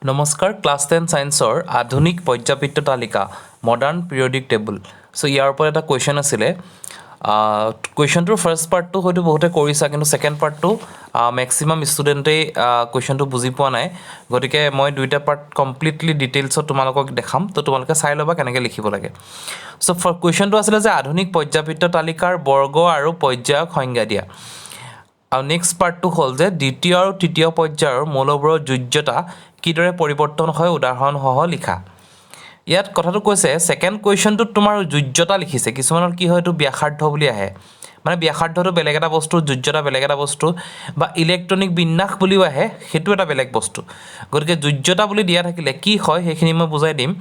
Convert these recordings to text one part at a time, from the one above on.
নমস্কাৰ ক্লাছ 10 সায়েন্সৰ আধুনিক পৰ্যাবৃত্ত তালিকা মডাৰ্ণ পিৰিয়ডিক টেবল সো ইয়াৰ ওপৰত এটা কোৱেশ্চন আছিলে কোৱেশ্চনটোৰ ফাৰ্স্ট পাৰ্টটো হয়তো বহুতে কৰিছা কিন্তু সেকেন্ড পাৰ্টটো ম্যাক্সিমাম ষ্টুডেন্টে কোৱেশ্চনটো বুজি পোৱা নাই গতিকে মই দুইটা পাৰ্ট কমপ্লিটলি ডিটেইলছত তোমালোকক দেখাম তো তোমালোকে চাই লবা কেনেকৈ লিখিব লাগে সো ফৰ কোৱেশ্চনটো আছিলে যে আধুনিক পৰ্যাবৃত্ত তালিকাৰ বৰ্গ আৰু পৰ্যায়ক সংজ্ঞা দিয়া আৰু নেক্সট পাৰ্টটো হ'ল যে দ্বিতীয় আৰু তৃতীয় পৰ্যায়ৰ মৌলবোৰৰ যোজ্যতা কিদৰে পৰিৱৰ্তন হয় উদাহৰণ সহ লিখা ইয়াত কথাটো কৈছে সেকেন্ড কোৱেশ্চনটো তোমাৰ যোজ্যতা লিখিছে কিছুমানৰ কি হয় তো ব্যাসাৰ্ধ বুলি আহে মানে ব্যাসাৰ্ধটো বেলেগ এটা বস্তু যোজ্যতা বেলেগ এটা বস্তু বা ইলেক্ট্ৰনিক বিন্যাস বুলিও আহে হেতু এটা বেলেগ বস্তু গতিকে যোজ্যতা বুলি দিয়া থাকিলে কি হয় হেখিনি মই বুজাই দিম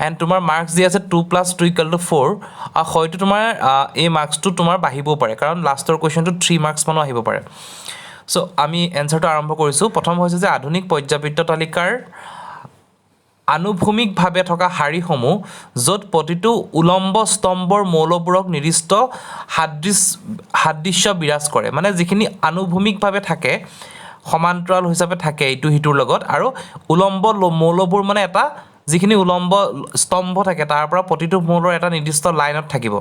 এন্ড তোমাৰ মাৰ্কস দিয়া আছে 2 + 2 = 4 আৰু হয়তো তোমাৰ এই মাৰ্কসটো তোমাৰ বাঢ়িবও পাৰে কাৰণ লাষ্টৰ কোৱেশ্চনটো 3 মাৰ্কস মানো আহিব পাৰে সো আমি এনসাৰটো আৰম্ভ কৰিছো প্ৰথম হৈছে যে আধুনিক পৰ্যাবৃত্ত তালিকাৰ আনুভূমিকভাৱে থকা শাৰীসমূহ য'ত প্ৰতিটো উলম্ব স্তম্ভৰ মৌলবোৰক নিৰ্দিষ্ট সাদৃশ্য বিৰাজ কৰে মানে যিখিনি আনুভূমিকভাৱে থাকে সমান্তৰাল হিচাপে থাকে ইটো হিটোৰ লগত আৰু উলম্ব মৌলবোৰ মানে এটা যিখিনি উলম্ব স্তম্ভ থাকে তাৰ পৰা প্ৰতিটো মৌলৰ এটা নিৰ্দিষ্ট লাইনত থাকিব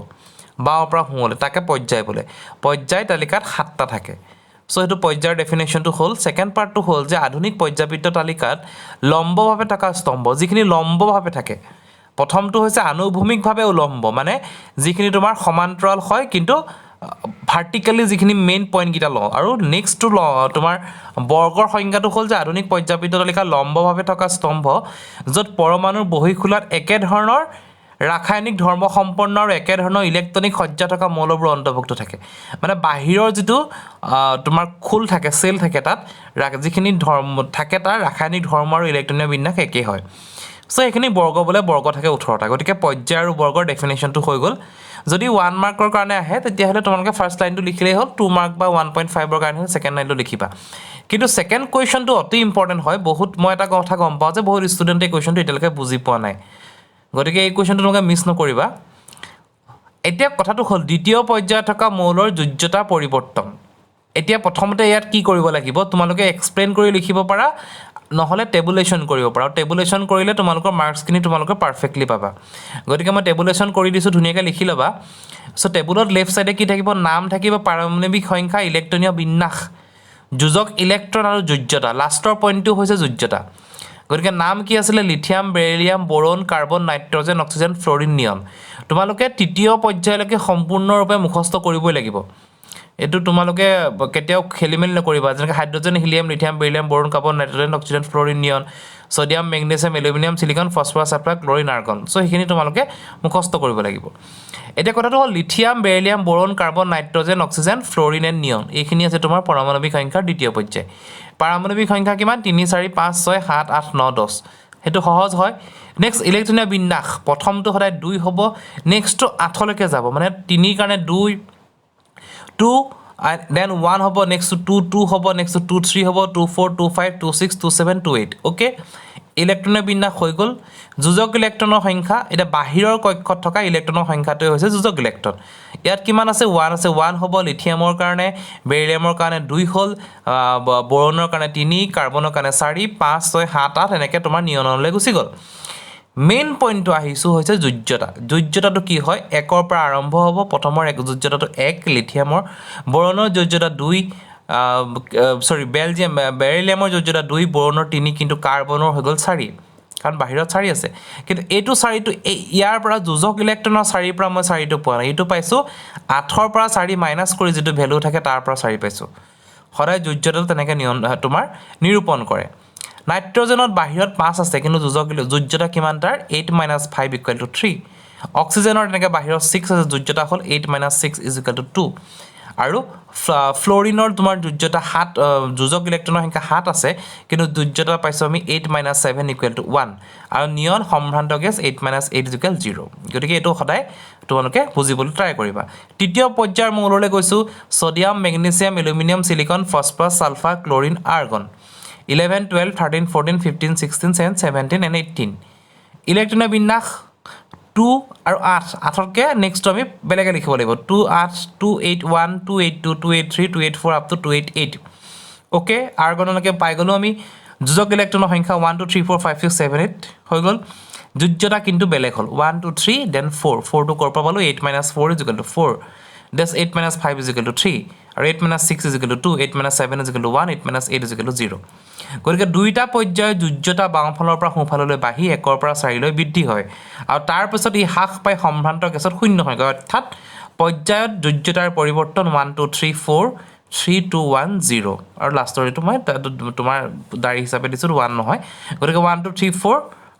বাওৰ পৰা সোঁলে তাকে পৰ্যায় বোলে পৰ্যায় তালিকাত 7টা থাকে সো এটো পৰ্যায়ৰ ডেফিনেশনটো হ'ল সেকেন্ড পাৰ্টটো হ'ল যে আধুনিক পৰ্যাবৃত্ত তালিকাত লম্বভাৱে থকা স্তম্ভ যিখিনি লম্বভাৱে থাকে প্ৰথমটো হৈছে আনুভূমিকভাৱে উলম্ব মানে যিখিনি তোমাৰ সমান্তৰাল হয় কিন্তু ভাৰ্টিক্যালি যিখিনি মেইন পইণ্ট গিটা ল আৰু নেক্সটটো তোমাৰ বৰ্গৰ সংজ্ঞাটো হ'ল যে আধুনিক পৰ্যাবৃত্ত তালিকা লম্বভাৱে থকা স্তম্ভ য'ত পৰমাণুৰ বহিঃখোলাত একে ধৰণৰ ৰাসায়নিক ধৰ্ম সম্পন্ন আৰু একে ধৰণৰ ইলেক্ট্ৰনিক সজ্জা থকা মৌলবোৰ অন্তৰ্ভুক্ত থাকে মানে বাহিৰৰ যেটো তোমাৰ খোল থাকে সেল থাকে তাত যিখিনি ধৰ্ম থাকে তাৰ ৰাসায়নিক ধৰ্ম আৰু ইলেক্ট্ৰনিক বিন্যাস একে হয় সো এখিনি বৰ্গ বলে বৰ্গ থাকে 18টা গতিকে পৰ্যায় আৰু বৰ্গৰ ডেফিনেশনটো হৈ গল যদি 1 মাৰ্কৰ কাৰণে আহে তেতিয়া হলে তোমালোকে ফাৰ্স্ট লাইনটো লিখিলেই হ'ল 2 মাৰ্ক বা 1.5 ৰ কাৰণে সেকেন্ড লাইনটো লিখিবা কিন্তু সেকেন্ড কোৱেশ্চনটো অতি ইম্পৰ্টেন্ট হয় বহুত মই এটা কথা গম পাওঁ যে বহুত ষ্টুডেন্টে কোৱেশ্চনটো এতিয়ালৈকে বুজি পোৱা নাই গতিকে এই কোৱেশ্চনটো তোমালোকে মিছ নকৰিবা এতিয়া কথাটো হ'ল দ্বিতীয় পৰ্যায়ত থকা মৌলৰ যোজ্যতা পৰিৱৰ্তন এতিয়া প্ৰথমতে ইয়াত কি কৰিব লাগিব তোমালোকে এক্সপ্লেইন কৰি লিখিব পাৰা নহলে টেবুলেশন কৰিব পাৰা টেবুলেশন কৰিলে তোমালোকৰ মাৰ্কস কিনি তোমালোকে পাৰফেক্টলি পাবা গতিকে মই টেবুলেশন কৰি দিছো ধুনিয়াকৈ লিখি লবা সো টেবুলত লেফট সাইডে কি থাকিব নাম থাকিব পাৰমাণবিক সংখ্যা ইলেক্ট্ৰনীয় বিন্যাস যোজক ইলেক্ট্ৰন আৰু যোজ্যতা লাষ্টৰ পইণ্টটো হৈছে যোজ্যতা গতিকে নাম কি আছিল lithium beryllium boron carbon nitrogen oxygen fluorine neon তোমালোকে তৃতীয় পৰ্যায়লৈকে সম্পূৰ্ণৰূপে মুখস্থ কৰিবই লাগিব এটো তোমালোকে কেতিয়াও খেলিমেল নকৰিবা যেনে hydrogen helium lithium beryllium boron carbon nitrogen oxygen fluorine neon sodium magnesium aluminium silicon phosphorus sulphur chlorine argon so হেখিনি তোমালোকে মুখস্থ কৰিব লাগিব এতিয়া কথাটো হ'ল lithium beryllium boron carbon nitrogen oxygen fluorine and neon এইখিনি আছে তোমাৰ পাৰমাণবিক সংখ্যাৰ দ্বিতীয় পৰ্যায় পাৰমাণবিক সংখ্যা কিমান 3 4 5 6 7 8 9 10 হেতু সহজ হয় নেক্সট ইলেক্ট্ৰনীয় বিন্যাস প্ৰথমটো সদায় 2 হ'ব নেক্সটটো 8 লৈকে যাব মানে 3 কাৰণে 2 and then 1 hobo next to 2 hobo next to 2 3 hobo 2 4 2 5 2 6 2 7 2 8 okay ইলেক্ট্ৰনৰ বিন্যাস হৈ গল যোজক ইলেক্ট্ৰনৰ সংখ্যা এটা বাহিৰৰ কক্ষত থকা ইলেক্ট্ৰনৰ সংখ্যাটো হৈছে যোজক ইলেক্ট্ৰন ইয়াত কিমান আছে 1 হ'ব লিথিয়ামৰ কাৰণে বেৰিলিয়ামৰ কাৰণে 2 হ'ল বোৰনৰ কাৰণে 3 কাৰ্বনৰ কাৰণে 4 5 6 7 8 এনেকৈ তোমাৰ নিয়নলৈ গুচি গল মেইন পইণ্টটো আহিছো হৈছে যোজ্যতাটো কি হয় 1 ৰ পৰা আৰম্ভ হ'ব প্ৰথমৰ এক যোজ্যতাটো 1 লিথিয়ামৰ বোৰনৰ যোজ্যতা 2 বেৰিলিয়ামৰ যোজ্যতা 2 বোৰনৰ 3 কিন্তু কাৰ্বনৰ হৈ গল 4 কাৰণ বাহিৰত 4 আছে কিন্তু এইটো 4টো ইয়াৰ পৰা যোজক ইলেক্ট্ৰনৰ 4 পৰা মই 4টো পোৱা নাই এইটো পাইছো 8 ৰ পৰা 4 মাইনাস কৰি যেটো ভ্যালু থাকে তাৰ পৰা 4 পাইছো সদায় যোজ্যতাটো তেনেকৈ তোমাৰ নিৰূপণ কৰে নাইট্ৰজেনত বাহিৰত 5 আছে কিন্তু যোজ্যতা কিমান তাৰ 8 - 5 = 3 অক্সিজেনৰ তেনেকৈ বাহিৰত 6 আছে যোজ্যতা হ'ল 8 - 6 = 2 আৰু ফ্লোৰিনৰ তোমাৰ যোজ্যতা 7 যোজক ইলেক্ট্ৰনৰ সংখ্যা 7 আছে কিন্তু যোজ্যতা পাইছো আমি 8 - 7 = 1 আৰু নিয়ন সম্ভ্ৰান্ত গেছ 8 - 8 = 0 গতিকে এটো সদায় তোমালোকে বুজিবলৈ ট্ৰাই কৰিবা তৃতীয় পৰ্যায়ৰ মৌললৈ গৈছো sodium magnesium aluminium silicon phosphorus sulphur chlorine argon 11 12 13 14 15 16 17 and 18 ইলেক্ট্ৰনৰ বিন্যাস 2 আৰু 8 8কে নেক্সট আমি বেলেগে লিখিব লাগিব 2 8 2 8 1 2 8 2 2 8 3 2 8 4 up to 2 8 8 ওকে আৰ্গনলৈকে পাই গলো আমি যোজক ইলেক্ট্ৰনৰ সংখ্যা 1 2 3 4 5 6 7 8 হৈ গ'ল যোজ্যতা কিন্তু বেলেগ হ'ল 1 2 3 দেন 4 4 টো কৰ পৰা পালো 8 - 4 = 4 দেন 8 - 5 = 3 আৰু 8 - 6 = 2 8 - 7 = 1 8 - 8 = 0 গতিকে দুইটা পৰ্যায়ৰ যোজ্যতা বাওঁফালৰ পৰা সোঁফাললৈ বাঢ়ি 1 ৰ পৰা 4 লৈ বৃদ্ধি হয় আৰু তাৰ পিছত ই হ্ৰাস পাই সম্ভ্ৰান্ত কেছত শূন্য হয় অৰ্থাৎ পৰ্যায়ত যোজ্যতাৰ পৰিৱৰ্তন 1 2 3 4 3 2 1 0 আৰু লাষ্টৰ এইটো মই তোমাৰ দাৰি হিচাপে দিছোঁ 1 নহয় গতিকে 1 2 3 4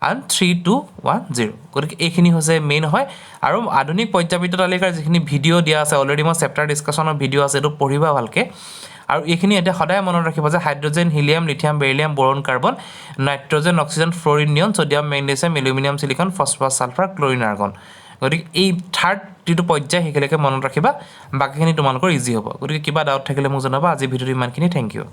and 3 2 1 0 গতিকে এইখিনি হৈছে মেইন হয় আৰু আধুনিক পৰ্যায়বৃত্ত তালিকাৰ যিখিনি ভিডিঅ' দিয়া আছে অলৰেডি মই চেপ্টাৰ ডিছকাশ্যনৰ ভিডিঅ' আছে এইটো পঢ়িবা ভালকৈ আৰু এইখিনি এতিয়া সদায় মনত ৰাখিব যে hydrogen helium lithium beryllium boron carbon nitrogen oxygen fluorine neon sodium magnesium aluminium silicon phosphorus sulphur chlorine argon গতিকে এই থাৰ্ড যিটো পৰ্যায় সেইখিনিকে মনত ৰাখিবা বাকীখিনি তোমালোকৰ ইজি হ'ব গতিকে কিবা ডাউট থাকিলে মোক জনাবা আজি ভিডিঅ'টো ইমানখিনি থেংক ইউ